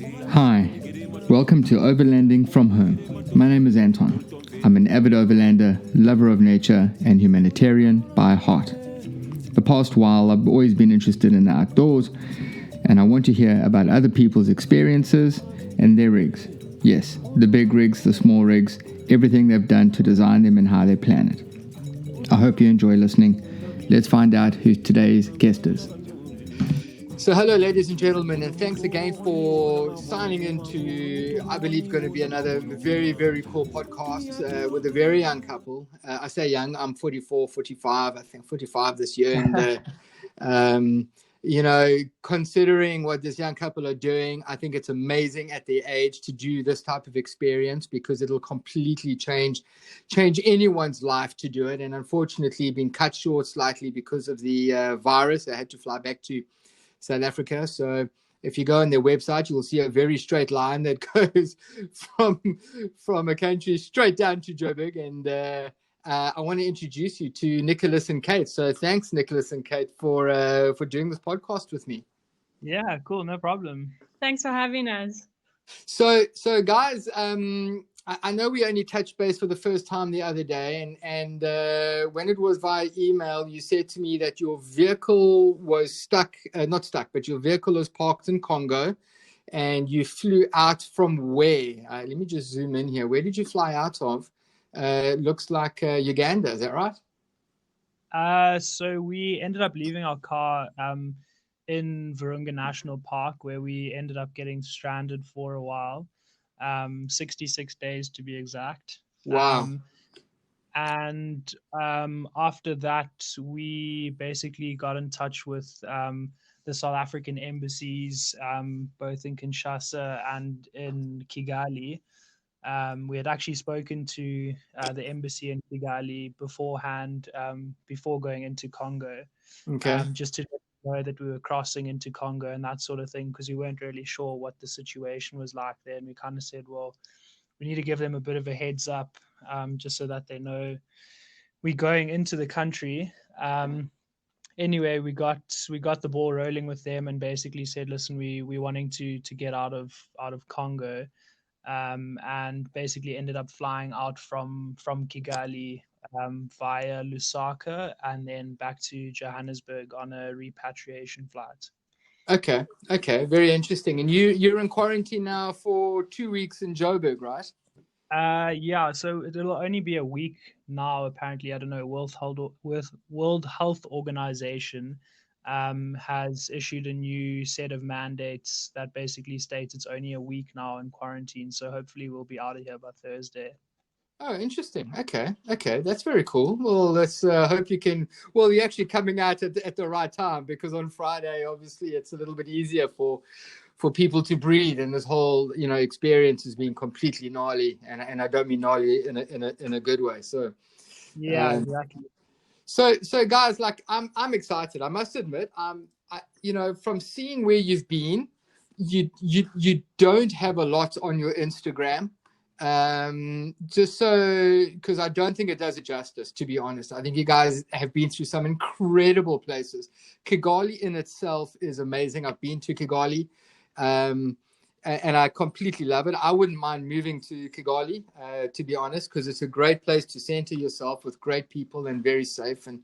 Hi, welcome to Overlanding from home. My name is Anton. I'm an avid overlander, lover of nature, and humanitarian by heart. The past while, I've always been interested in the outdoors, and I want to hear about other people's experiences and their rigs. Yes, the big rigs, the small rigs, everything they've done to design them and how they plan it. I hope you enjoy listening. Let's find out who today's guest is. So hello, ladies and gentlemen, and thanks again for signing into, I believe, going to be another very, very cool podcast with a very young couple. I say young, I'm 44, 45, I think 45 this year. And, considering what this young couple are doing, I think it's amazing at their age to do this type of experience because it'll completely change anyone's life to do it. And unfortunately, been cut short slightly because of the virus. I had to fly back to South Africa. So if you go on their website, you will see a very straight line that goes from a country straight down to Joburg. And I want to introduce you to Nicholas and Kate. So thanks, Nicholas and Kate, for doing this podcast with me. Yeah, cool. No problem. Thanks for having us. So guys, I know we only touched base for the first time the other day, and when it was via email, you said to me that your vehicle was not stuck, but your vehicle was parked in Congo, and you flew out from where? Let me just zoom in here. Where did you fly out of? Looks like Uganda. Is that right? So we ended up leaving our car in Virunga National Park, where we ended up getting stranded for a while. 66 days to be exact. Wow. And after that, we basically got in touch with the South African embassies, both in Kinshasa and in Kigali. We had actually spoken to the embassy in Kigali beforehand, before going into Congo, just to know that we were crossing into Congo and that sort of thing, because we weren't really sure what the situation was like there. And we kind of said, well, we need to give them a bit of a heads up, just so that they know we're going into the country. Anyway, we got the ball rolling with them and basically said, listen, we're wanting to get out of Congo, and basically ended up flying out from Kigali via Lusaka and then back to Johannesburg on a repatriation flight. Okay, very interesting. And you're in quarantine now for 2 weeks in Joburg, right? Yeah, so it'll only be a week now. Apparently, I don't know. World Health Organization has issued a new set of mandates that basically states it's only a week now in quarantine. So hopefully we'll be out of here by Thursday. Oh, interesting. Okay, that's very cool. Well, let's hope you can. Well, you're actually coming out at the right time, because on Friday, obviously, it's a little bit easier for people to breathe, and this whole experience has been completely gnarly, and I don't mean gnarly in a good way. So yeah, exactly. So guys, like I'm excited. I must admit, from seeing where you've been, you don't have a lot on your Instagram. Just so, because I don't think it does it justice, to be honest. I think you guys have been through some incredible places. Kigali in itself is amazing. I've been to Kigali, and I completely love it. I wouldn't mind moving to Kigali, to be honest, because it's a great place to center yourself with great people and very safe. And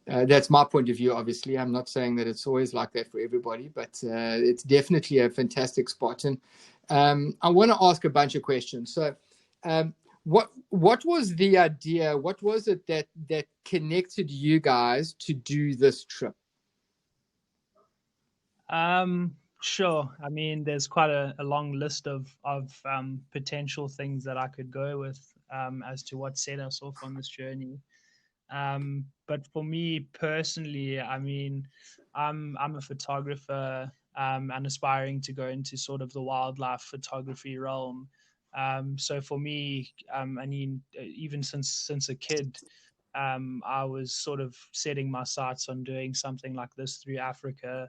that's my point of view, obviously. I'm not saying that it's always like that for everybody, but it's definitely a fantastic spot. And I want to ask a bunch of questions. So what was the idea? What was it that connected you guys to do this trip? Sure. I mean, there's quite a long list of potential things that I could go with as to what set us off on this journey. But for me personally, I mean, I'm a photographer and aspiring to go into sort of the wildlife photography realm. So for me, I mean, even since a kid, I was sort of setting my sights on doing something like this through Africa,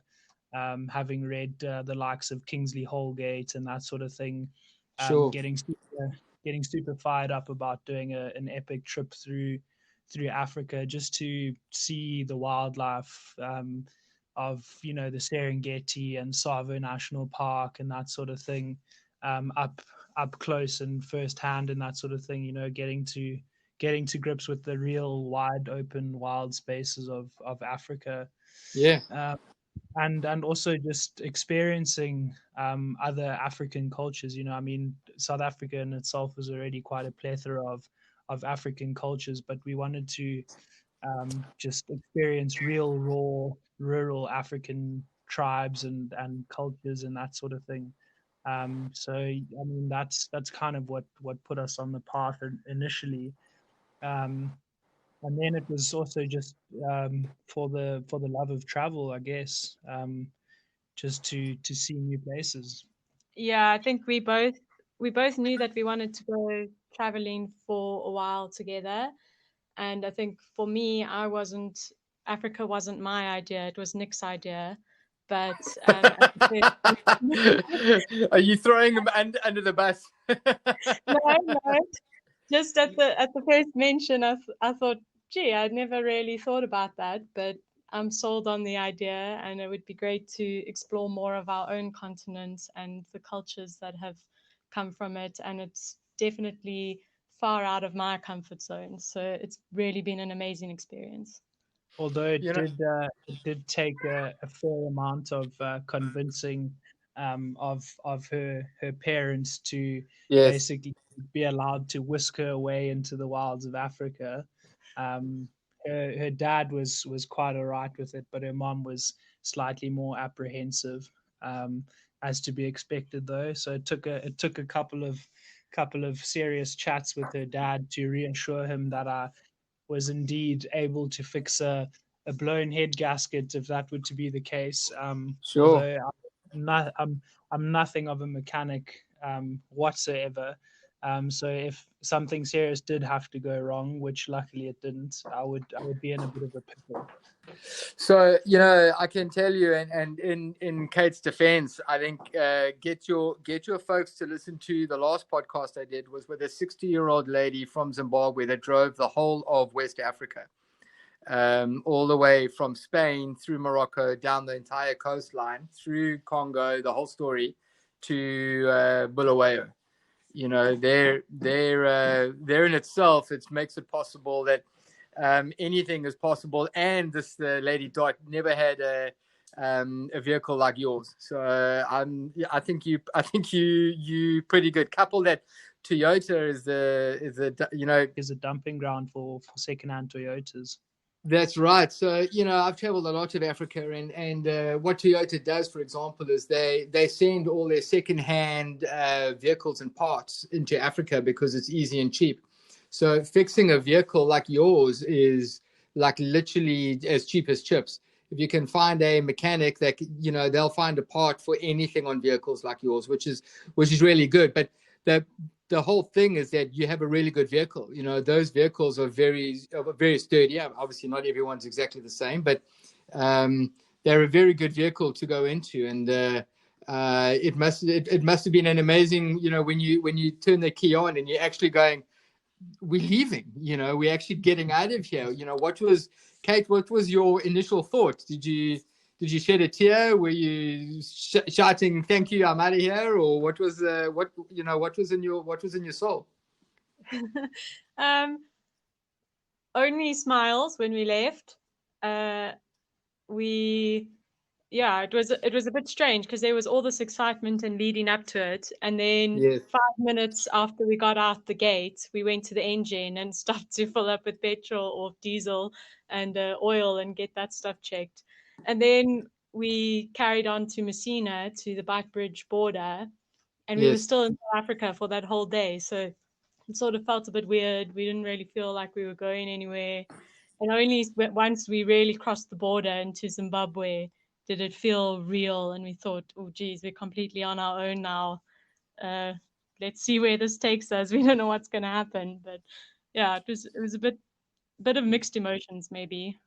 having read the likes of Kingsley Holgate and that sort of thing. Sure. Getting super fired up about doing an epic trip through Africa just to see the wildlife, the Serengeti and Tsavo National Park and that sort of thing, up close and first hand and that sort of thing. Getting to grips with the real wide open wild spaces of Africa. Yeah. And also just experiencing other African cultures. I mean, South Africa in itself was already quite a plethora of African cultures, but we wanted to just experience real, raw, rural African tribes and cultures and that sort of thing. So I mean, that's kind of what put us on the path initially. And then it was also just for the love of travel, I guess, just to see new places. Yeah, I think we both knew that we wanted to go traveling for a while together. And I think for me, Africa wasn't my idea, it was Nick's idea. But Are you throwing him under the bus? no, just at the first mention, I thought, gee, I'd never really thought about that, but I'm sold on the idea, and it would be great to explore more of our own continent and the cultures that have come from it. And it's definitely far out of my comfort zone, so it's really been an amazing experience. Although it did take a fair amount of convincing of her parents to basically be allowed to whisk her away into the wilds of Africa. Her dad was quite all right with it, but her mom was slightly more apprehensive, as to be expected, though. So it took a couple of serious chats with her dad to reassure him that I was indeed able to fix a blown head gasket, if that were to be the case. Sure. Although I'm nothing of a mechanic whatsoever. So if something serious did have to go wrong, which luckily it didn't, I would be in a bit of a pickle. So I can tell you, and in Kate's defense, I think get your folks to listen to the last podcast I did was with a 60-year-old lady from Zimbabwe that drove the whole of West Africa, all the way from Spain through Morocco, down the entire coastline, through Congo, the whole story, to Bulawayo. There in itself, it makes it possible that anything is possible. And this lady Dot never had a vehicle like yours. So I think you pretty good. Couple that Toyota is a dumping ground for secondhand Toyotas. That's right. So, I've traveled a lot of Africa, and what Toyota does, for example, is they send all their secondhand vehicles and parts into Africa because it's easy and cheap. So fixing a vehicle like yours is like literally as cheap as chips. If you can find a mechanic that, they'll find a part for anything on vehicles like yours, which is really good. But the whole thing is that you have a really good vehicle. Those vehicles are very sturdy. Obviously, not everyone's exactly the same, but they're a very good vehicle to go into. And it must have been an amazing, when you turn the key on and you're actually going, we're leaving. We're actually getting out of here. Kate, what was your initial thought? Did you shed a tear? Were you shouting, "Thank you, I'm out of here," or what was in your soul? Only smiles when we left. It was a bit strange because there was all this excitement and leading up to it, and then 5 minutes after we got out the gate, we went to the engine and stopped to fill up with petrol or diesel and oil and get that stuff checked. And then we carried on to Messina, to the Beitbridge border, and we were still in South Africa for that whole day. So it sort of felt a bit weird. We didn't really feel like we were going anywhere. And only once we really crossed the border into Zimbabwe did it feel real. And we thought, oh, geez, we're completely on our own now. Let's see where this takes us. We don't know what's going to happen. But yeah, it was a bit of mixed emotions, maybe.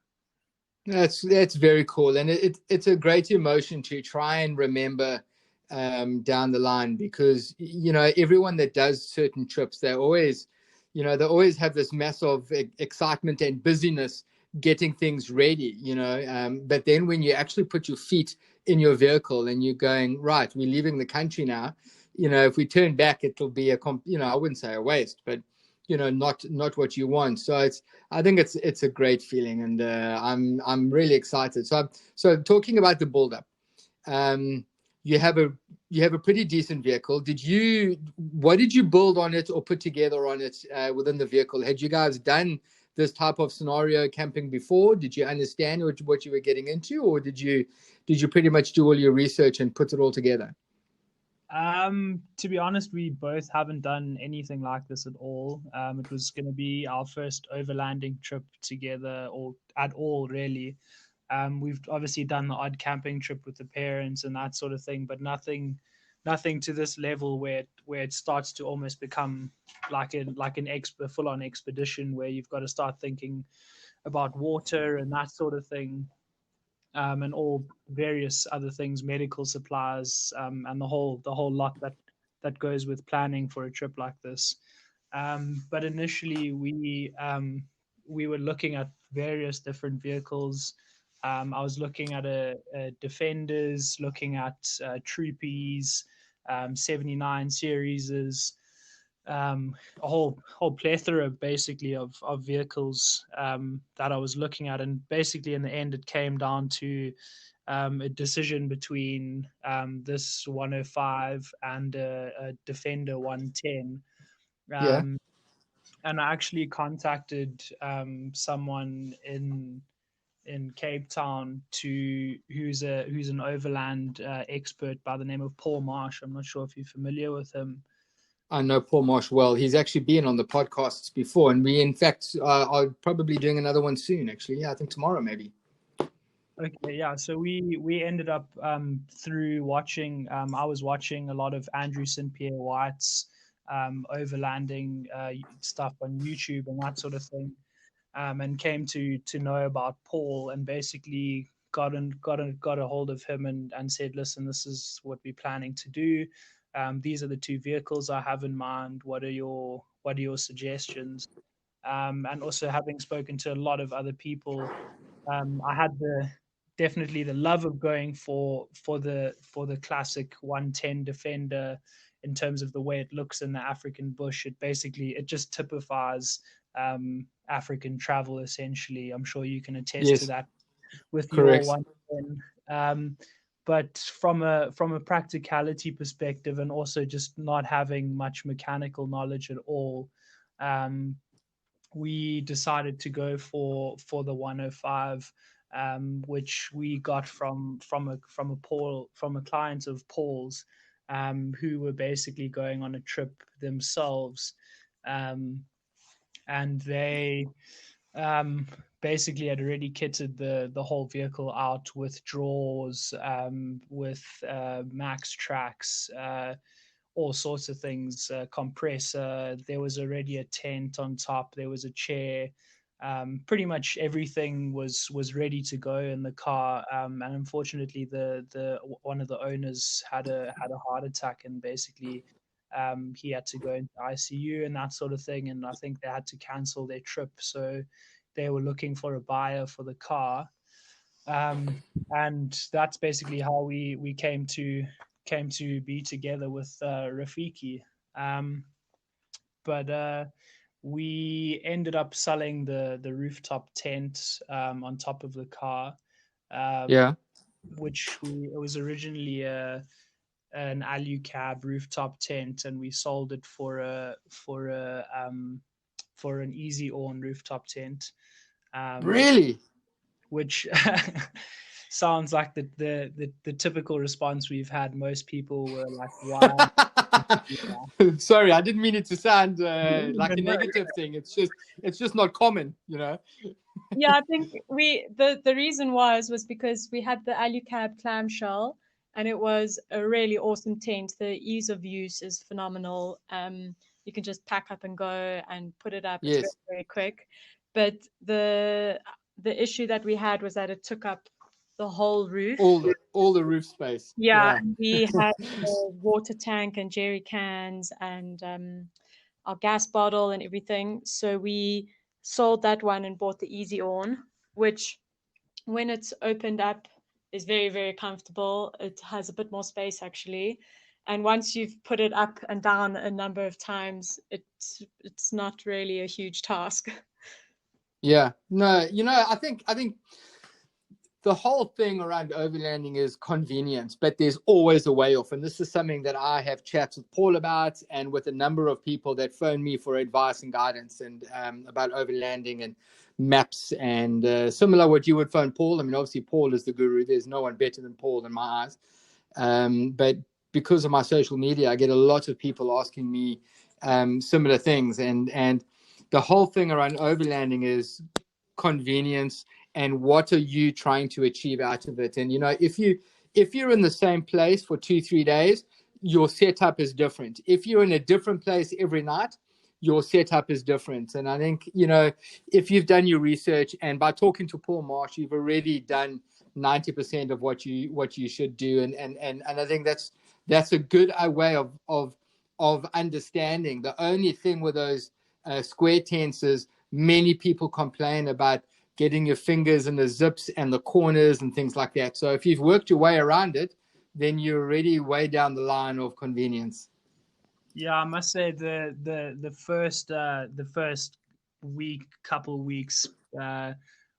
That's very cool, and it's a great emotion to try and remember down the line, because everyone that does certain trips, they always have this mass of excitement and busyness getting things ready, but then when you actually put your feet in your vehicle and you're going, right, we're leaving the country now, if we turn back, it'll be I wouldn't say a waste, but not what you want. So I think it's a great feeling, and I'm really excited. So talking about the build up, you have a pretty decent vehicle. What did you build on it or put together on it within the vehicle? Had you guys done this type of scenario camping before? Did you understand what you were getting into, or did you pretty much do all your research and put it all together? To be honest, we both haven't done anything like this at all. It was going to be our first overlanding trip together, or at all, really. We've obviously done the odd camping trip with the parents and that sort of thing, but nothing to this level where it starts to almost become like a full-on expedition where you've got to start thinking about water and that sort of thing. And all various other things, medical supplies, and the whole lot that goes with planning for a trip like this. But initially, we were looking at various different vehicles. I was looking at a Defenders, looking at Troopies, 79 series, a whole plethora basically of vehicles that I was looking at, and basically in the end it came down to a decision between this 105 and a Defender 110. And I actually contacted someone in Cape Town who's an overland expert by the name of Paul Marsh. I'm not sure if you're familiar with him. I know Paul Marsh well. He's actually been on the podcasts before, and we, in fact, are probably doing another one soon, actually. Yeah, I think tomorrow, maybe. Okay, yeah. So we ended up through watching. I was watching a lot of Andrew St. Pierre White's overlanding stuff on YouTube and that sort of thing, and came to know about Paul, and basically got a hold of him and said, listen, this is what we're planning to do. These are the two vehicles I have in mind. What are your suggestions? And also, having spoken to a lot of other people, I had definitely the love of going for the classic 110 Defender in terms of the way it looks in the African bush. It just typifies African travel essentially. I'm sure you can attest to that with Correct. your 110. But from a practicality perspective, and also just not having much mechanical knowledge at all, we decided to go for the 105, which we got from a client of Paul's, who were basically going on a trip themselves, and they basically had already kitted the whole vehicle out with drawers, with max tracks, all sorts of things, compressor. There was already a tent on top. There was a chair. Pretty much everything was ready to go in the car. And unfortunately, the one of the owners had a heart attack, and basically he had to go into ICU and that sort of thing. And I think they had to cancel their trip. So they were looking for a buyer for the car. And that's basically how we came to be together with Rafiki. But we ended up selling the rooftop tent on top of the car. Which it was originally an alu-cab rooftop tent, and we sold it for an easy on rooftop tent. Really? Which sounds like the typical response we've had. Most people were like, "Wow." Sorry, I didn't mean it to sound like a negative thing. It's just not common, Yeah, I think the reason was because we had the alu-cab clamshell, and it was a really awesome tent. The ease of use is phenomenal. You can just pack up and go and put it up. Yes. It's very, very quick. But the issue that we had was that it took up the whole roof. All the roof space. Yeah. We had a water tank and jerry cans and our gas bottle and everything. So we sold that one and bought the Easy On. which when it's opened up is very, very comfortable. It has a bit more space actually. And once you've put it up and down a number of times, it's not really a huge task. Yeah, no, I think the whole thing around overlanding is convenience, but there's always a way off. And this is something that I have chats with Paul about, and with a number of people that phone me for advice and guidance and about overlanding and maps and similar what you would phone Paul. I mean, obviously Paul is the guru. There's no one better than Paul in my eyes. But because of my social media, I get a lot of people asking me similar things. And the whole thing around overlanding is convenience and what are you trying to achieve out of it. And if you're in the same place for 2-3 days, your setup is different. If you're in a different place every night, your setup is different. And I think if you've done your research, and by talking to Paul Marsh, you've already done 90% of what you should do. And I think that's a good way of understanding. The only thing with those square tents is many people complain about getting your fingers in the zips and the corners and things like that. So if you've worked your way around it, then you're already way down the line of convenience. Yeah, I must say the first couple weeks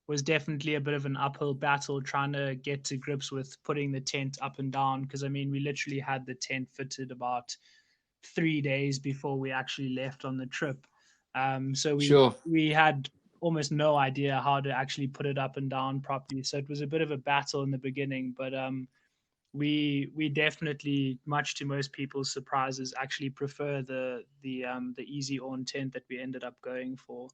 was definitely a bit of an uphill battle trying to get to grips with putting the tent up and down, because I mean we literally had the tent fitted about 3 days before we actually left on the trip. So we had almost no idea how to actually put it up and down properly. So it was a bit of a battle in the beginning, but we definitely, much to most people's surprises, actually prefer the easy on tent that we ended up going for.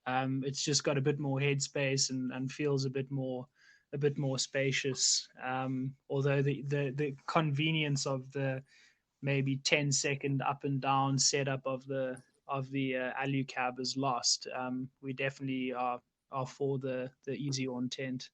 It's just got a bit more headspace and feels a bit more spacious. Although the convenience of the maybe 10-second up and down setup of the alu cab is lost. We definitely are for the easy on tent.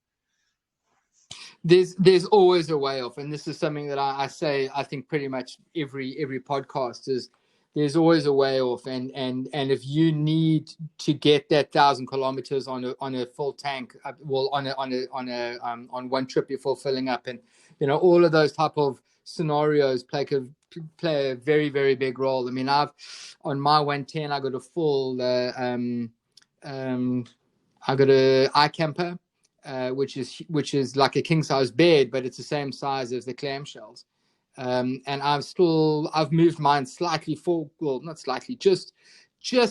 There's always a way off, and this is something that I say I think pretty much every podcast is. There's always a way off, and if you need to get that 1,000 kilometers on a full tank, well, on one trip before filling up, and all of those type of scenarios play a very, very big role. I mean, on my 110 I got a full I got a iCamper, which is like a king size bed, but it's the same size as the clamshells. And I've moved mine slightly not slightly, just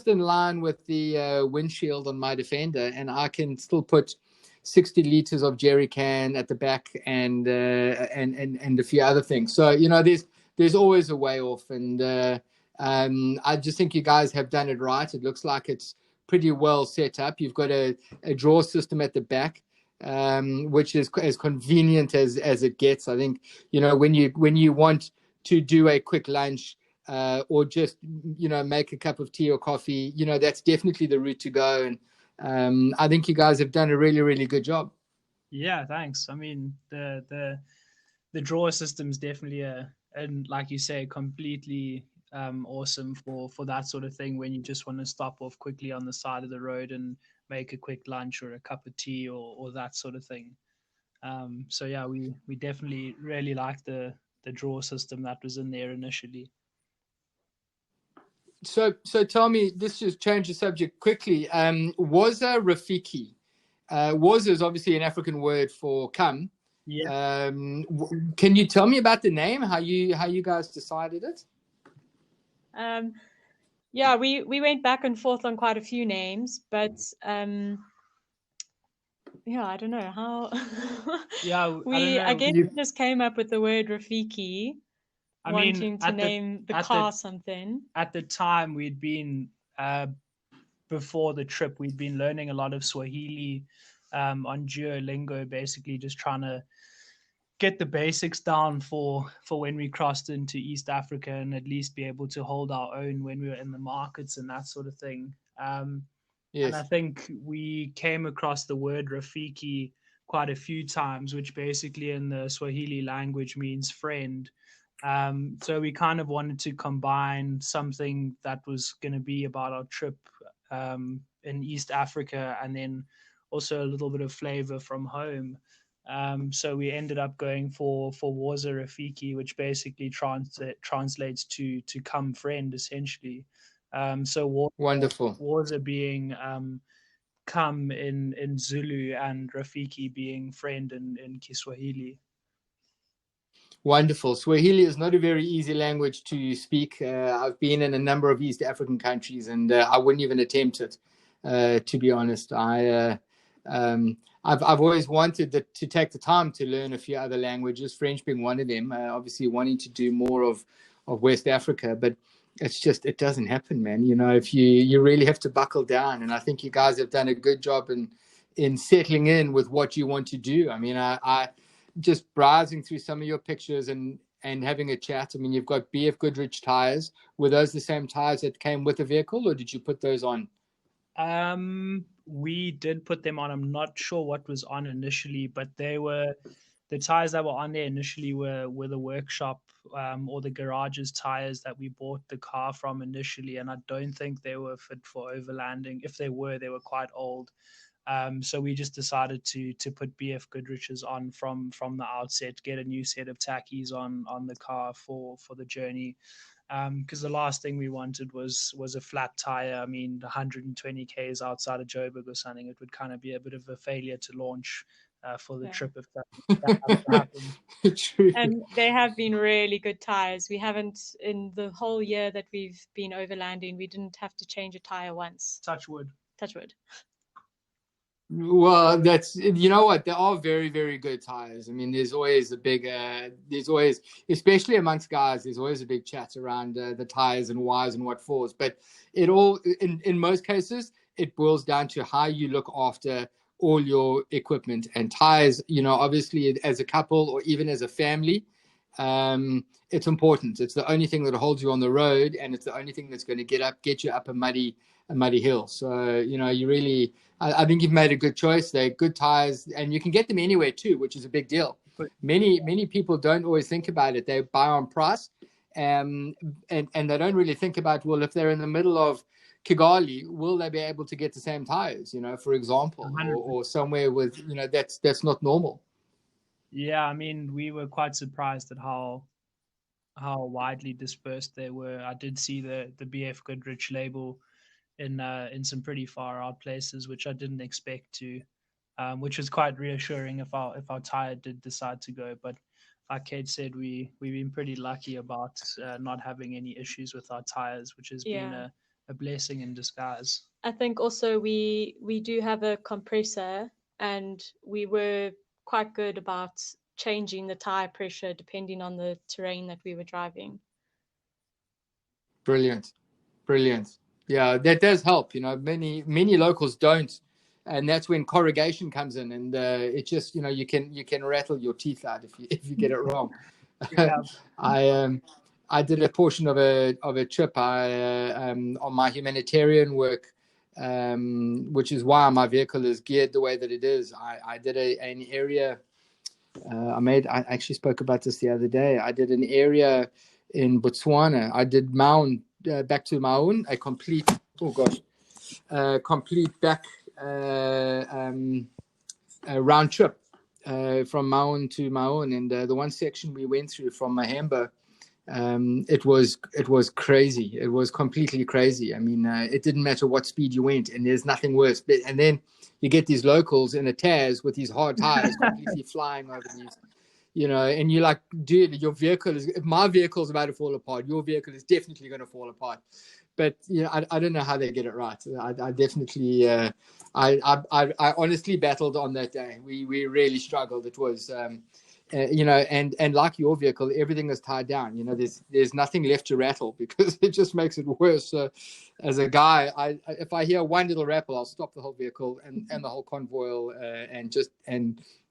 in line with the windshield on my Defender, and I can still put 60 liters of jerry can at the back and a few other things. So there's always a way off, and I just think you guys have done it right. It looks like it's pretty well set up. You've got a drawer system at the back, which is as convenient as it gets. I think when you want to do a quick lunch or just make a cup of tea or coffee, that's definitely the route to go. And I think you guys have done a really, really good job. Yeah, thanks. I mean, the drawer system is definitely and like you say, completely awesome for that sort of thing when you just want to stop off quickly on the side of the road and make a quick lunch or a cup of tea or that sort of thing. So yeah, we definitely really like the drawer system that was in there initially. So tell me, this just change the subject quickly. Woza Rafiki. Woza is obviously an African word for come. Yeah. Can you tell me about the name? How you guys decided it? Yeah, we went back and forth on quite a few names, but yeah, I don't know how. Yeah, I guess we just came up with the word Rafiki. Wanting to name the car something. At the time, we'd been before the trip, we'd been learning a lot of Swahili on Duolingo, basically just trying to get the basics down for when we crossed into East Africa and at least be able to hold our own when we were in the markets and that sort of thing. Yes. And I think we came across the word Rafiki quite a few times, which basically in the Swahili language means friend. So we kind of wanted to combine something that was going to be about our trip in East Africa, and then also a little bit of flavor from home. So we ended up going for Woza Africa, which basically translates to come friend, essentially. So Wonderful. Woza being come in Zulu, and Rafiki being friend in Kiswahili. Wonderful. Swahili is not a very easy language to speak. I've been in a number of East African countries, and I wouldn't even attempt it, to be honest. I've always wanted to take the time to learn a few other languages, French being one of them. Obviously, wanting to do more of West Africa, but it doesn't happen, man. If you really have to buckle down, and I think you guys have done a good job in settling in with what you want to do. I mean, I just browsing through some of your pictures and having a chat. I mean, you've got BF Goodrich tires. Were those the same tires that came with the vehicle, or did you put those on? We did put them on. I'm not sure what was on initially, but they were the tires that were on there initially were the workshop or the garage's tires that we bought the car from initially, and I don't think they were fit for overlanding. If they were quite old. So we just decided to put BF Goodrich's on from the outset, get a new set of tackies on the car for the journey. Because the last thing we wanted was a flat tire. I mean, 120 Ks outside of Joburg or something, it would kind of be a bit of a failure to launch for the trip if that had to happen. True. And they have been really good tires. We haven't, in the whole year that we've been overlanding, we didn't have to change a tire once. Touch wood. Touch wood. Well, you know what? They are very, very good tires. I mean, there's always, especially amongst guys, there's always a big chat around the tires and whys and what fors. But it all, in most cases, it boils down to how you look after all your equipment and tires. Obviously, as a couple or even as a family, it's important. It's the only thing that holds you on the road, and it's the only thing that's going to get you up a muddy hill. So you really, I think you've made a good choice. They're good tires, and you can get them anywhere too, which is a big deal. But many people don't always think about it. They buy on price, and they don't really think about, well, if they're in the middle of Kigali, will they be able to get the same tires, for example, or somewhere with, that's not normal. Yeah, I mean, we were quite surprised at how widely dispersed they were. I did see the BF Goodrich label in some pretty far out places, which I didn't expect to, which was quite reassuring if our tire did decide to go. But like Kate said, we've been pretty lucky about not having any issues with our tires, which has been a blessing in disguise. I think also we do have a compressor, and we were quite good about changing the tire pressure depending on the terrain that we were driving. Brilliant. Yeah, that does help. Many locals don't, and that's when corrugation comes in, and it just, you can rattle your teeth out if you get it wrong. Yeah. I did a portion of a trip on my humanitarian work, which is why my vehicle is geared the way that it is. I did an area. I actually spoke about this the other day. I did an area in Botswana. I did Maun, back to Maun, a complete back round trip from Maun to Maun, and the one section we went through from Mahamba, it was crazy. It was completely crazy. I mean, it didn't matter what speed you went, and there's nothing worse. And then you get these locals in a Taz with these hard tires completely flying over these, and you're like, dude, your vehicle is, if my vehicle is about to fall apart, your vehicle is definitely going to fall apart. But I don't know how they get it right. I definitely, I honestly battled on that day. We really struggled. It was, and like your vehicle, everything is tied down. There's nothing left to rattle, because it just makes it worse. So, as a guy, if I hear one little rattle, I'll stop the whole vehicle and the whole convoy,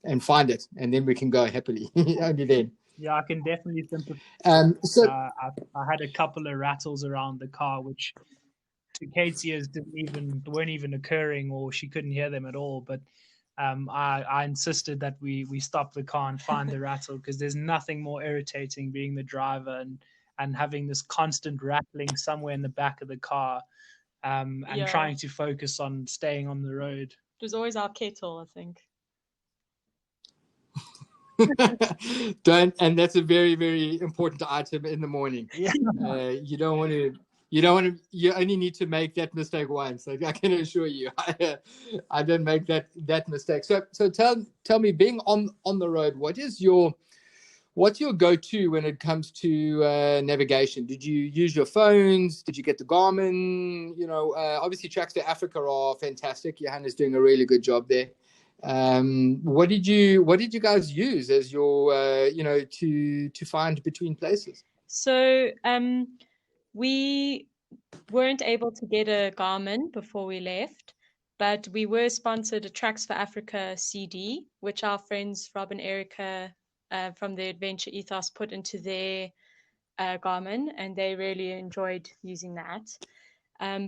and find it, and then we can go happily. Only then. Yeah, I can definitely sympathize. I had a couple of rattles around the car, which to Kate's ears weren't even occurring, or she couldn't hear them at all. But I insisted that we stop the car and find the rattle, because there's nothing more irritating being the driver and having this constant rattling somewhere in the back of the car, and trying to focus on staying on the road. It was always our kettle, I think. And that's a very, very important item in the morning. Yeah. You don't want to. You only need to make that mistake once. Like, I can assure you, I didn't make that mistake. So tell me, being on the road, what's your go-to when it comes to navigation? Did you use your phones? Did you get the Garmin? Obviously Tracks for Africa are fantastic. Johanna's doing a really good job there. What did you guys use as your to find between places? So we weren't able to get a Garmin before we left, but we were sponsored a Tracks for Africa CD, which our friends Rob and Erica from the Adventure Ethos put into their Garmin, and they really enjoyed using that.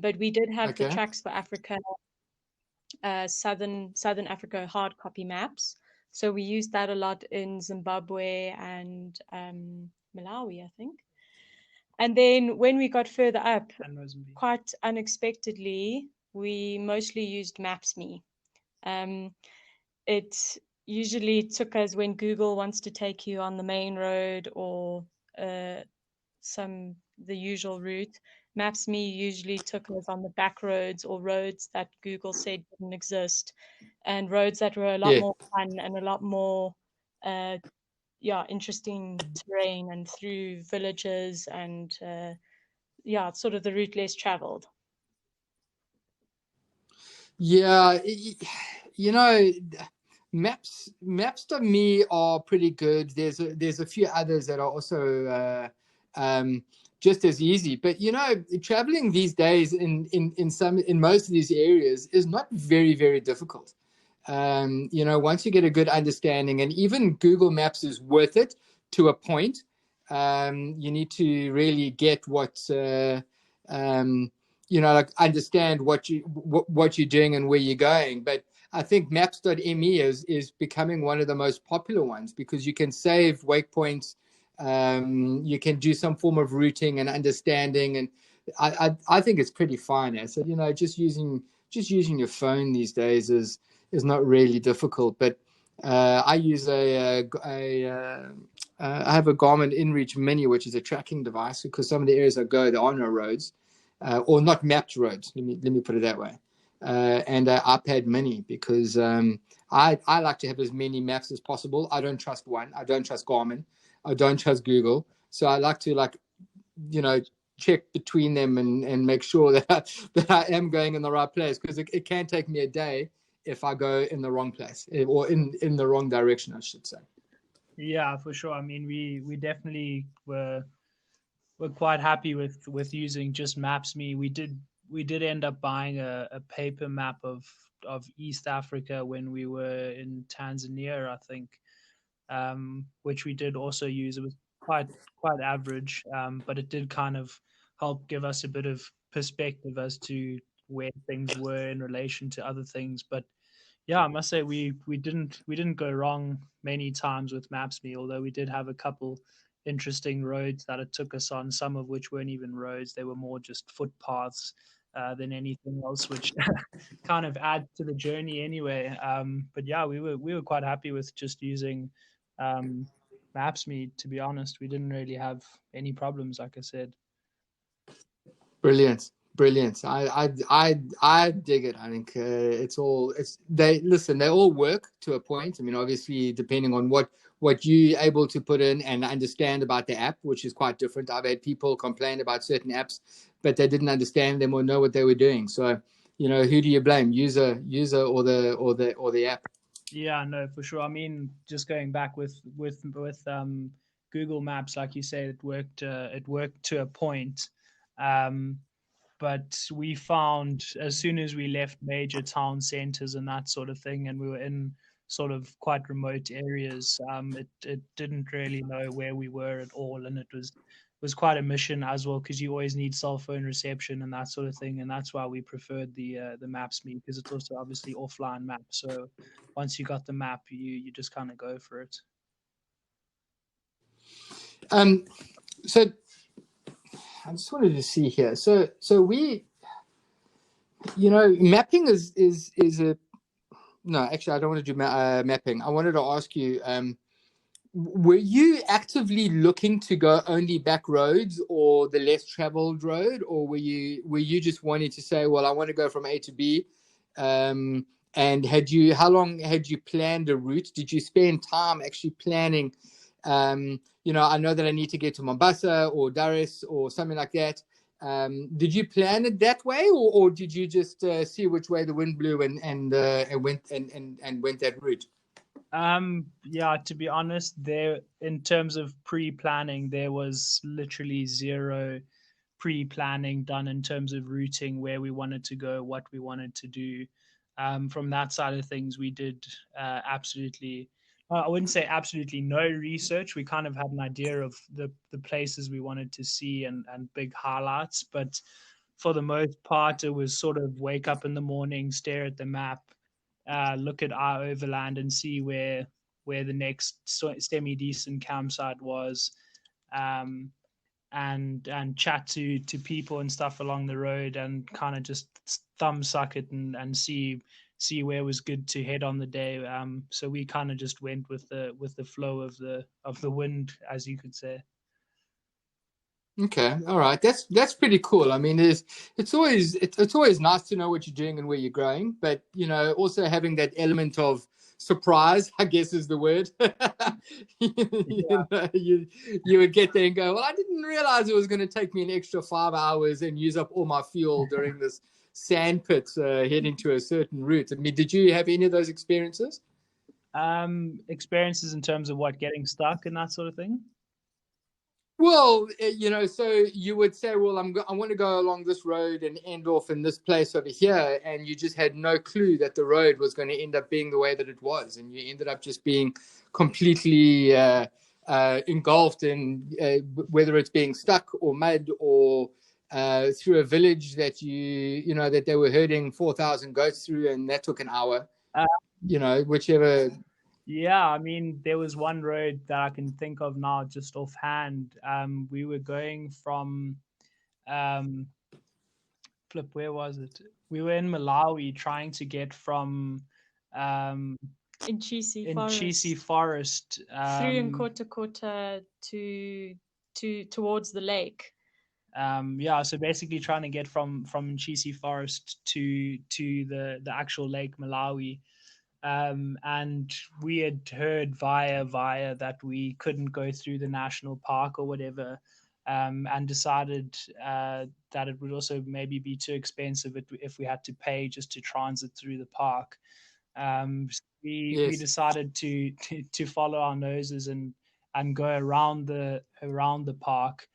But we did have the Tracks for Africa Southern Africa hard copy maps. So we used that a lot in Zimbabwe and Malawi, I think. And then when we got further up, quite unexpectedly, we mostly used Maps.me. It usually took us when Google wants to take you on the main road or the usual route. Maps.me usually took us on the back roads or roads that Google said didn't exist, and roads that were a lot more fun and a lot more interesting terrain, and through villages and sort of the route less traveled. Maps.me are pretty good. There's a few others that are also just as easy, but traveling these days in most of these areas is not very, very difficult. Once you get a good understanding, and even Google Maps is worth it to a point. You need to really get understand what you're doing and where you're going. But I think Maps.me is becoming one of the most popular ones, because you can save waypoints. You can do some form of routing and understanding, and I think it's pretty fine. So just using your phone these days is not really difficult. But I use I have a Garmin InReach Mini, which is a tracking device, because some of the areas I go, there are no roads, or not mapped roads. Let me put it that way. And an iPad Mini, because I like to have as many maps as possible. I don't trust one. I don't trust Garmin. I don't trust Google. So I like to check between them and make sure that I am going in the right place, because it can take me a day if I go in the wrong place, or in the wrong direction, I should say. Yeah, for sure. I mean, we definitely were quite happy with using just Maps.me. We did end up buying a paper map of East Africa when we were in Tanzania, I think, which we did also use. It was quite average, but it did kind of help give us a bit of perspective as to where things were in relation to other things. But yeah, I must say we didn't go wrong many times with Maps.me, although we did have a couple interesting roads that it took us on, some of which weren't even roads. They were more just footpaths than anything else, which kind of adds to the journey anyway. But yeah, we were quite happy with just using Maps.me, to be honest. We didn't really have any problems, like I said. Brilliant. I dig it. I think they all work to a point. I mean, obviously, depending on what you're able to put in and understand about the app, which is quite different. I've had people complain about certain apps, but they didn't understand them or know what they were doing. So, who do you blame? User or the app? Yeah, no, for sure. I mean, just going back with Google Maps, like you said, it worked to a point. But we found as soon as we left major town centers and that sort of thing, and we were in sort of quite remote areas, it didn't really know where we were at all, and it was quite a mission as well, because you always need cell phone reception and that sort of thing, and that's why we preferred the Maps.me, because it's also obviously offline map. So once you got the map, you just kind of go for it. So I just wanted to see here. So we, mapping is No, actually, I don't want to do mapping. I wanted to ask you, were you actively looking to go only back roads or the less traveled road, or were you just wanting to say, well, I want to go from A to B? And how long had you planned a route? Did you spend time actually planning? I know that I need to get to Mombasa or Dar es or something like that. Did you plan it that way, or did you just see which way the wind blew and went that route? Yeah, to be honest, in terms of pre-planning, there was literally zero pre-planning done in terms of routing, where we wanted to go, what we wanted to do. From that side of things, we did absolutely, I wouldn't say absolutely no research. We kind of had an idea of the places we wanted to see and big highlights, but for the most part, it was sort of wake up in the morning, stare at the map, look at our overland and see where the next semi decent campsite was, and chat to people and stuff along the road, and kind of just thumb suck it and see where was good to head on the day. So we kind of just went with the flow of the wind, as you could say. Okay, all right, that's pretty cool. I mean, it's always nice to know what you're doing and where you're going, but also having that element of surprise, I guess, is the word. You would get there and go, well, I didn't realize it was going to take me an extra 5 hours and use up all my fuel during this sand pit heading to a certain route. I mean, did you have any of those experiences? Experiences in terms of what, getting stuck and that sort of thing? Well, so you would say, well, I want to go along this road and end off in this place over here, and you just had no clue that the road was going to end up being the way that it was, and you ended up just being completely engulfed in whether it's being stuck or mud or through a village that that they were herding 4,000 goats through, and that took an hour. Whichever. Yeah, I mean, there was one road that I can think of now just offhand. We were going from, where was it? We were in Malawi trying to get from Nchisi Forest through Nkota to towards the lake. So basically trying to get from Nchisi Forest to the actual Lake Malawi. And we had heard via that we couldn't go through the national park or whatever, and decided that it would also maybe be too expensive if we had to pay just to transit through the park. We decided to follow our noses and go around the park,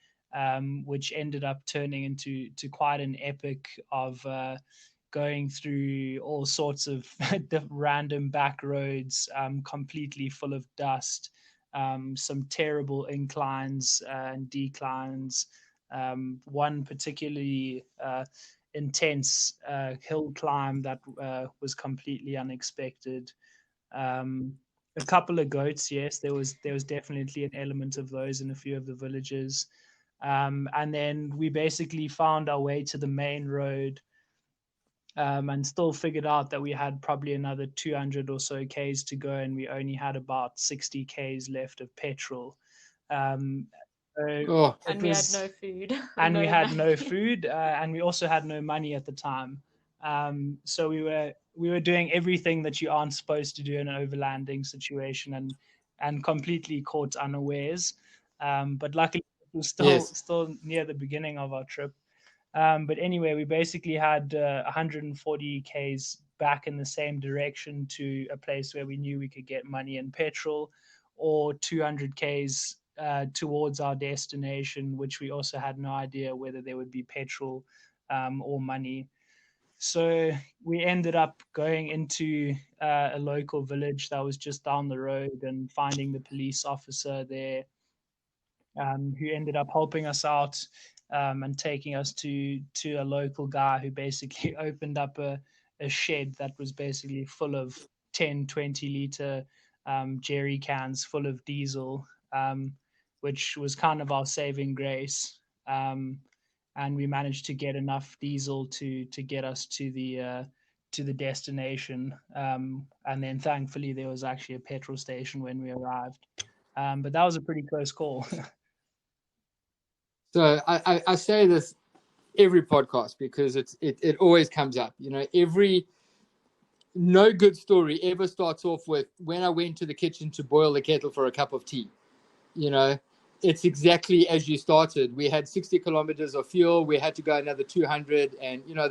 which ended up turning into quite an epic of going through all sorts of random back roads, completely full of dust, some terrible inclines and declines, one particularly intense hill climb that was completely unexpected. A couple of goats, yes, there was definitely an element of those in a few of the villages. And then we basically found our way to the main road, and still figured out that we had probably another 200 or so Ks to go, and we only had about 60 Ks left of petrol. And we had no food. And we had no food, and we also had no money at the time. So we were doing everything that you aren't supposed to do in an overlanding situation, and completely caught unawares. But luckily, it was still near the beginning of our trip. But anyway, we basically had 140 Ks back in the same direction to a place where we knew we could get money and petrol, or 200 Ks towards our destination, which we also had no idea whether there would be petrol or money. So we ended up going into a local village that was just down the road and finding the police officer there, who ended up helping us out. And taking us to a local guy who basically opened up a shed that was basically full of 10, 20 liter jerry cans full of diesel, which was kind of our saving grace. And we managed to get enough diesel to get us to to the destination. And then thankfully there was actually a petrol station when we arrived. But that was a pretty close call. So I say this every podcast because it always comes up. You know, no good story ever starts off with when I went to the kitchen to boil the kettle for a cup of tea. You know, it's exactly as you started. We had 60 kilometers of fuel. We had to go another 200. And, you know,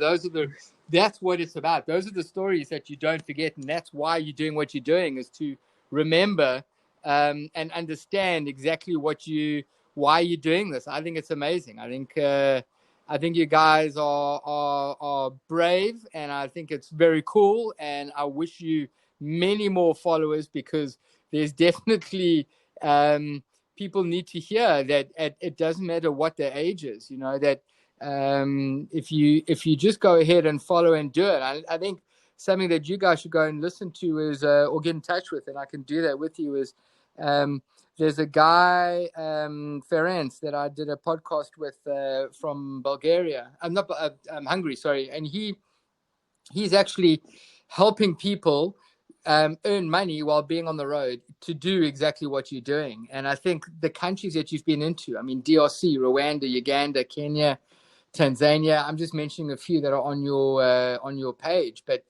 that's what it's about. Those are the stories that you don't forget. And that's why you're doing what you're doing, is to remember and understand exactly why you're doing this. I think it's amazing. I think you guys are brave, and I think it's very cool. And I wish you many more followers, because there's definitely people need to hear that it doesn't matter what their age is. You know, that if you just go ahead and follow and do it, I think something that you guys should go and listen to is or get in touch with, and I can do that with you, is there's a guy, Ferenc, that I did a podcast with from Bulgaria. I'm Hungary, sorry. And he's actually helping people earn money while being on the road to do exactly what you're doing. And I think the countries that you've been into, I mean, DRC, Rwanda, Uganda, Kenya, Tanzania, I'm just mentioning a few that are on your page. But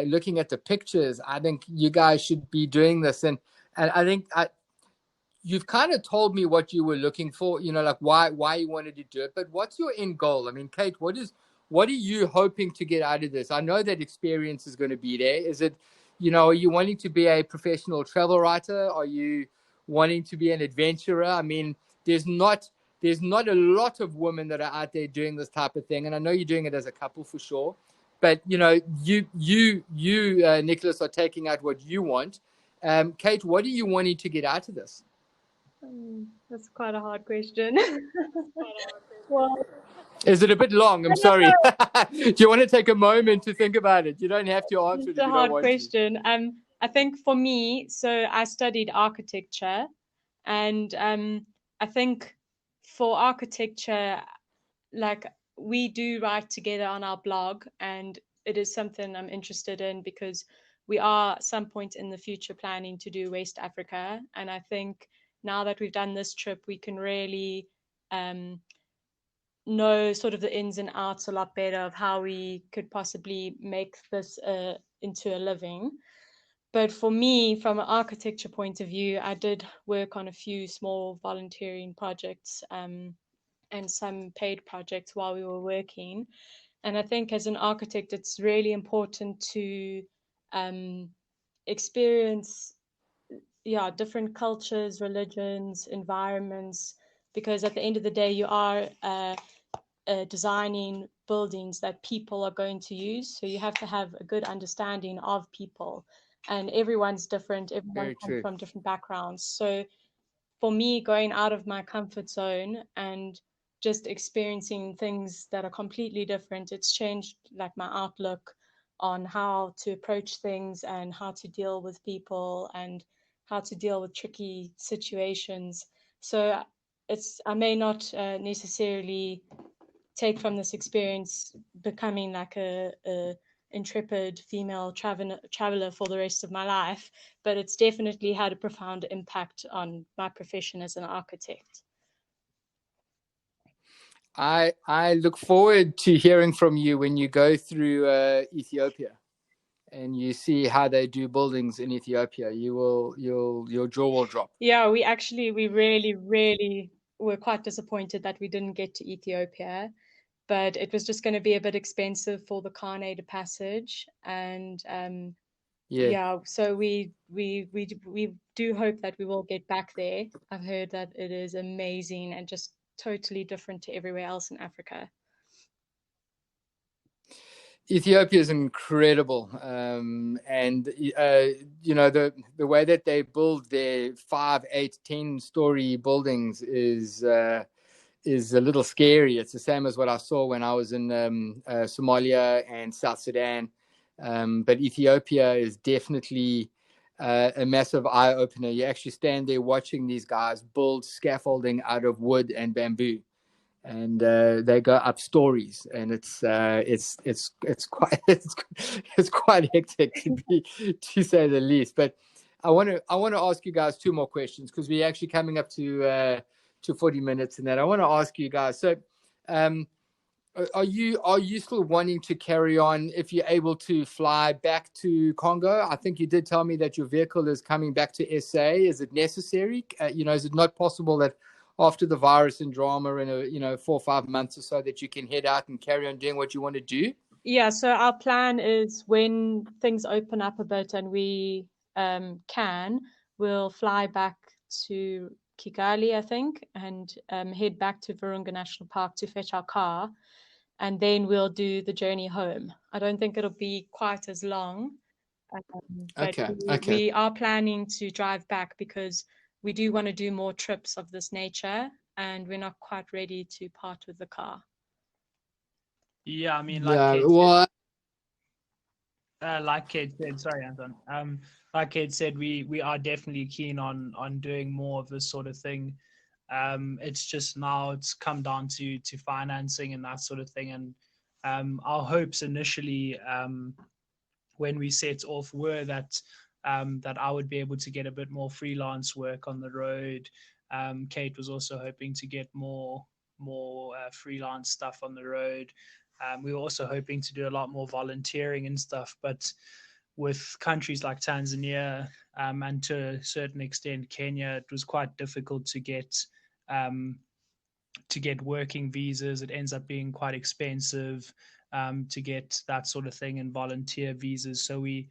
looking at the pictures, I think you guys should be doing this. And I think you've kind of told me what you were looking for, you know, like why you wanted to do it. But what's your end goal? I mean, Kate, what are you hoping to get out of this? I know that experience is going to be there. Is it, you know, are you wanting to be a professional travel writer? Are you wanting to be an adventurer? I mean, there's not a lot of women that are out there doing this type of thing. And I know you're doing it as a couple for sure. But, you know, you Nicholas, are taking out what you want. Kate, what are you wanting to get out of this? That's quite a hard question. Well, is it a bit long? I'm sorry. Do you want to take a moment to think about it? You don't have to answer it. It's a hard question. I think for me, so I studied architecture, and I think for architecture, like, we do write together on our blog, and it is something I'm interested in because we are at some point in the future planning to do West Africa. And I think now that we've done this trip, we can really know sort of the ins and outs a lot better of how we could possibly make this into a living. But for me, from an architecture point of view, I did work on a few small volunteering projects and some paid projects while we were working. And I think as an architect, it's really important to experience different cultures, religions, environments, because at the end of the day, you are designing buildings that people are going to use. So you have to have a good understanding of people, and everyone's different. Everyone comes from different backgrounds. So for me, going out of my comfort zone and just experiencing things that are completely different, it's changed like my outlook on how to approach things and how to deal with people and how to deal with tricky situations. So I may not necessarily take from this experience becoming like a intrepid female traveler for the rest of my life, but it's definitely had a profound impact on my profession as an architect. I look forward to hearing from you when you go through Ethiopia and you see how they do buildings in Ethiopia. Your jaw will drop. Yeah, we really, really were quite disappointed that we didn't get to Ethiopia, but it was just going to be a bit expensive for the Canada passage. And so we do hope that we will get back there. I've heard that it is amazing and just totally different to everywhere else in Africa. Ethiopia is incredible, and you know, the way that they build their 5, 8, 10-story buildings is a little scary. It's the same as what I saw when I was in Somalia and South Sudan, but Ethiopia is definitely a massive eye opener. You actually stand there watching these guys build scaffolding out of wood and bamboo. and they go up stories, and it's quite it's quite hectic to say the least. But I want to ask you guys two more questions, because we're actually coming up to 40 minutes and that. I want to ask you guys, so are you still wanting to carry on if you're able to fly back to Congo? I think you did tell me that your vehicle is coming back to SA. Is it necessary? Is it not possible that after the virus and drama in 4 or 5 months or so that you can head out and carry on doing what you want to do? Yeah, so our plan is when things open up a bit and we we'll fly back to Kigali, I think, and head back to Virunga National Park to fetch our car, and then we'll do the journey home. I don't think it'll be quite as long, but we are planning to drive back because we do want to do more trips of this nature, and we're not quite ready to part with the car. Yeah, I mean, like Kate said, sorry, Anton. Like Kate said, we are definitely keen on doing more of this sort of thing. It's just now it's come down to financing and that sort of thing. And our hopes initially, when we set off, were that I would be able to get a bit more freelance work on the road. Kate was also hoping to get more freelance stuff on the road. We were also hoping to do a lot more volunteering and stuff, but with countries like Tanzania and to a certain extent Kenya, it was quite difficult to get working visas. It ends up being quite expensive to get that sort of thing, and volunteer visas. So we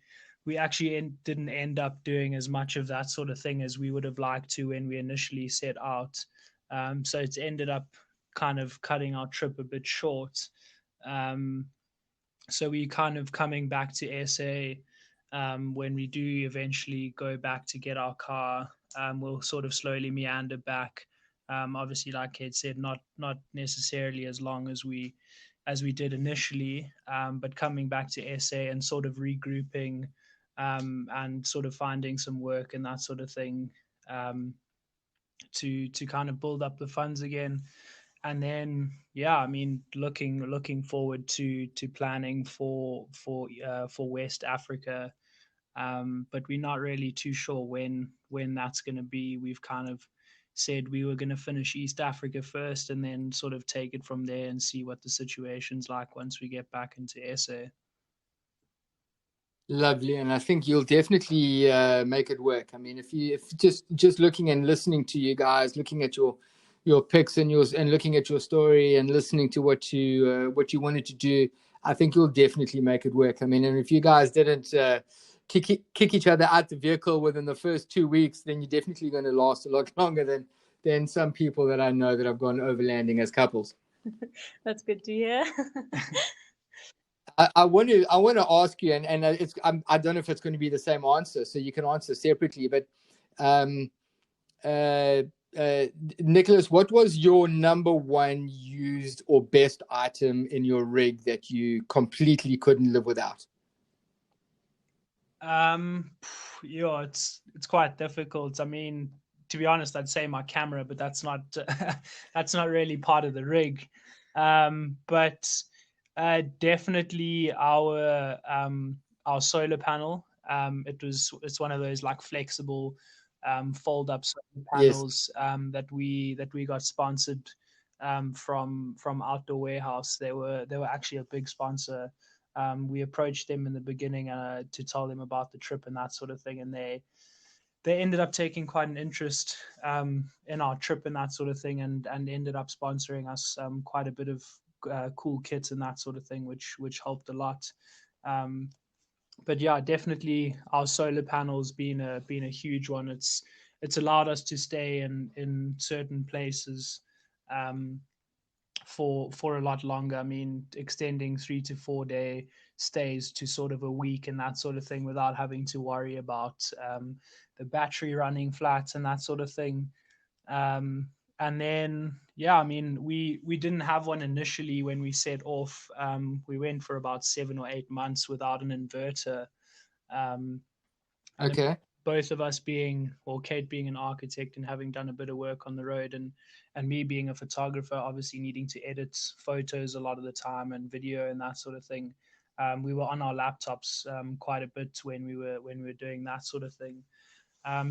actually didn't end up doing as much of that sort of thing as we would have liked to when we initially set out. So it's ended up kind of cutting our trip a bit short. So we kind of coming back to SA when we do eventually go back to get our car. We'll sort of slowly meander back. Obviously, like Kate said, not necessarily as long as we did initially, but coming back to SA and sort of regrouping and sort of finding some work and that sort of thing to kind of build up the funds again. And then, yeah, I mean, looking forward to planning for West Africa, but we're not really too sure when that's going to be. We've kind of said we were going to finish East Africa first, and then sort of take it from there and see what the situation's like once we get back into SA. Lovely, and I think you'll definitely make it work. I mean, if just looking and listening to you guys, looking at your pics and looking at your story and listening to what you wanted to do, I think you'll definitely make it work. I mean, and if you guys didn't kick each other out the vehicle within the first 2 weeks, then you're definitely going to last a lot longer than some people that I know that have gone overlanding as couples. That's good to hear. I want to ask you, and I don't know if it's going to be the same answer, so you can answer separately. But Nicholas, what was your number one used or best item in your rig that you completely couldn't live without? It's quite difficult. I mean, to be honest, I'd say my camera, but that's not that's not really part of the rig. But definitely our solar panel. It's one of those like flexible fold up solar panels. Yes. That we got sponsored from Outdoor Warehouse. They were actually a big sponsor. We approached them in the beginning to tell them about the trip and that sort of thing, and they ended up taking quite an interest in our trip and that sort of thing, and ended up sponsoring us quite a bit of cool kits and that sort of thing, which helped a lot. But yeah, definitely our solar panels being a huge one. It's allowed us to stay in certain places for a lot longer. I mean, extending 3 to 4 day stays to sort of a week and that sort of thing without having to worry about the battery running flat and that sort of thing. And then, yeah, I mean, we didn't have one initially when we set off. We went for about 7 or 8 months without an inverter. Okay. both of us being, or Kate being an architect and having done a bit of work on the road, and me being a photographer, obviously needing to edit photos a lot of the time and video and that sort of thing. We were on our laptops quite a bit when we were doing that sort of thing.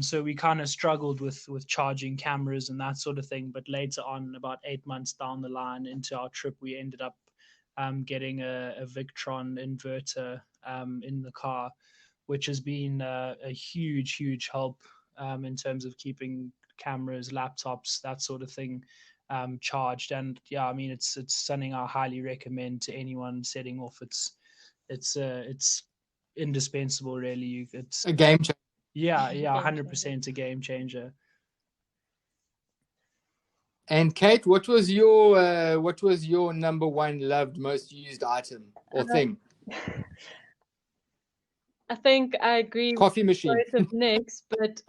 So we kind of struggled with charging cameras and that sort of thing. But later on, about 8 months down the line into our trip, we ended up getting a Victron inverter in the car, which has been a huge help in terms of keeping cameras, laptops, that sort of thing charged. And yeah, I mean, it's something I highly recommend to anyone setting off. It's indispensable, really. It's a game changer. Yeah, 100% a game changer. And Kate, what was your number one loved, most used item or thing? I think I agree Coffee machine. with both of Nick's, but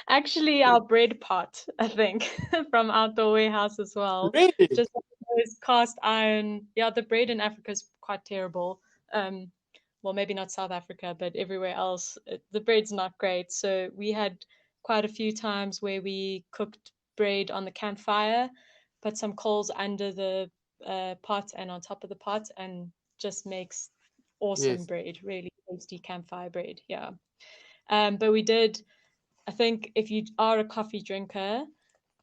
actually our bread pot, I think, from Outdoor Warehouse as well. Really? Just those cast iron. Yeah, the bread in Africa is quite terrible. Well, maybe not South Africa, but everywhere else, the bread's not great. So we had quite a few times where we cooked bread on the campfire, put some coals under the pot and on top of the pot, and just makes awesome bread, really tasty campfire bread. Yeah. But we did, I think if you are a coffee drinker,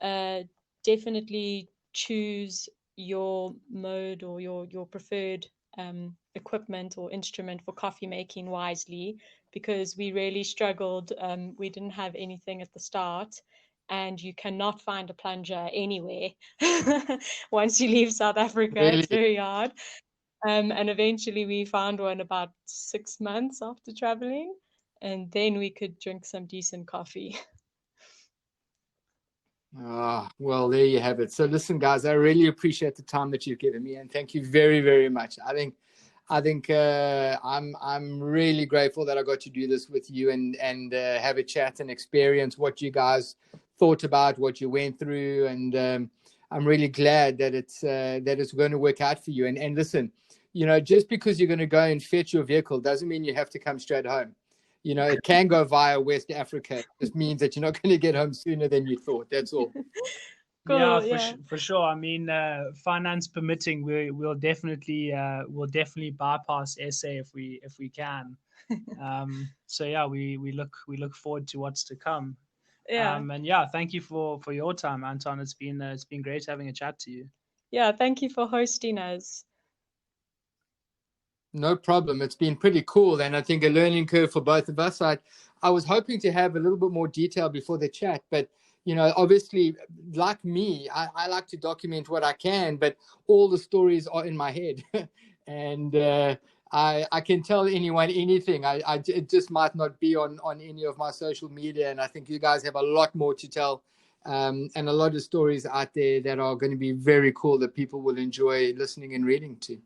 definitely choose your mode or your preferred equipment or instrument for coffee making wisely, because we really struggled. We didn't have anything at the start, and you cannot find a plunger anywhere. Once you leave South Africa, It's very hard. And eventually we found one about 6 months after traveling, and then we could drink some decent coffee. Well, there you have it. So listen, guys, I really appreciate the time that you've given me, and thank you very, very much. I think I'm really grateful that I got to do this with you and have a chat and experience what you guys thought about, what you went through, and I'm really glad that it's going to work out for you. And listen, just because you're going to go and fetch your vehicle doesn't mean you have to come straight home. It can go via West Africa. It just means that you're not going to get home sooner than you thought. That's all. Cool, for sure. I mean, finance permitting, we'll definitely bypass SA if we can. So yeah, we look forward to what's to come. Yeah. And yeah, thank you for your time, Anton. It's been great having a chat to you. Yeah, thank you for hosting us. No problem. It's been pretty cool, and I think a learning curve for both of us. I was hoping to have a little bit more detail before the chat, but obviously, like me, I like to document what I can, but all the stories are in my head, and I can tell anyone anything. It just might not be on any of my social media, and I think you guys have a lot more to tell, and a lot of stories out there that are going to be very cool that people will enjoy listening and reading to.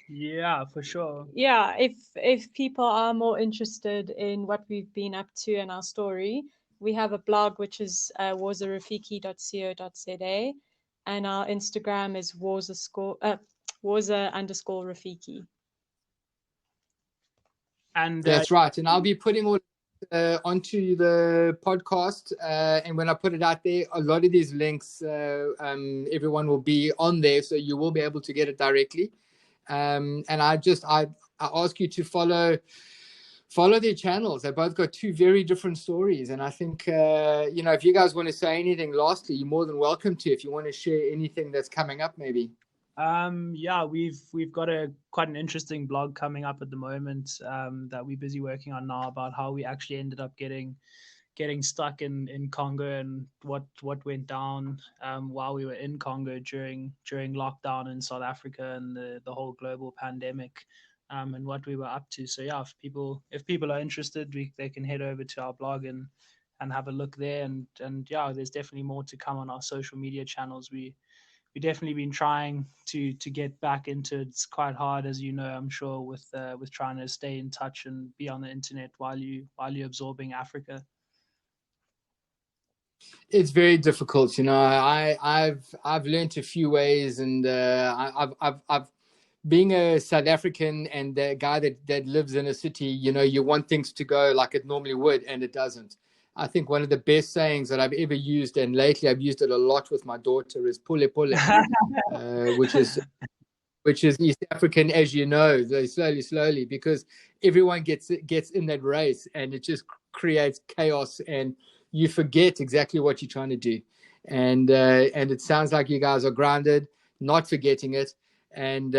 Yeah, for sure. Yeah, if people are more interested in what we've been up to and our story, we have a blog which is wozarafiki.co.za, and our Instagram is Woza_Rafiki. And that's right. And I'll be putting all onto the podcast, and when I put it out there, a lot of these links, everyone will be on there, so you will be able to get it directly. And I ask you to follow their channels. They both got two very different stories, and I think if you guys want to say anything lastly, you're more than welcome to. If you want to share anything that's coming up, maybe. Yeah, we've got quite an interesting blog coming up at the moment that we're busy working on now, about how we actually ended up getting stuck in Congo, and what went down while we were in Congo during lockdown in South Africa and the whole global pandemic, and what we were up to. So yeah, if people are interested, they can head over to our blog and have a look there. And yeah, there's definitely more to come on our social media channels. We've definitely been trying to get back into it. It's quite hard, as you know, I'm sure, with trying to stay in touch and be on the internet while you're absorbing Africa. It's very difficult, I've learned a few ways, and I've being a South African and the guy that lives in a city, you want things to go like it normally would, and it doesn't. I think one of the best sayings that I've ever used, and lately I've used it a lot with my daughter, is pule pule, which is East African, as you know, slowly, because everyone gets in that race, and it just creates chaos, and you forget exactly what you're trying to do. And it sounds like you guys are grounded, not forgetting it, and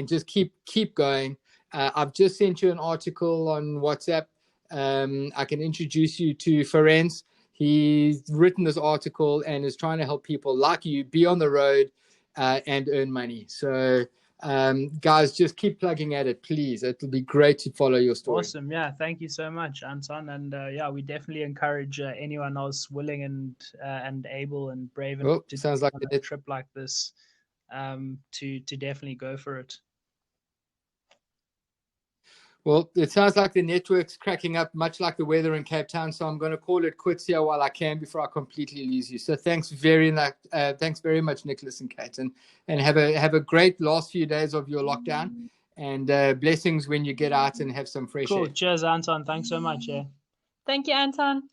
just keep going. I've just sent you an article on WhatsApp. I can introduce you to Ferenc. He's written this article and is trying to help people like you be on the road and earn money. So guys, just keep plugging at it, please. It'll be great to follow your story. Awesome. Yeah, thank you so much, Anton. And yeah, we definitely encourage anyone else willing and able and brave enough to sounds like a trip like this to definitely go for it. Well, it sounds like the network's cracking up, much like the weather in Cape Town. So I'm going to call it quits here while I can before I completely lose you. So thanks very much, Nicholas and Kate, and have a great last few days of your lockdown, and blessings when you get out and have some fresh air. Cool. Cheers, Anton. Thanks so much. Yeah. Thank you, Anton.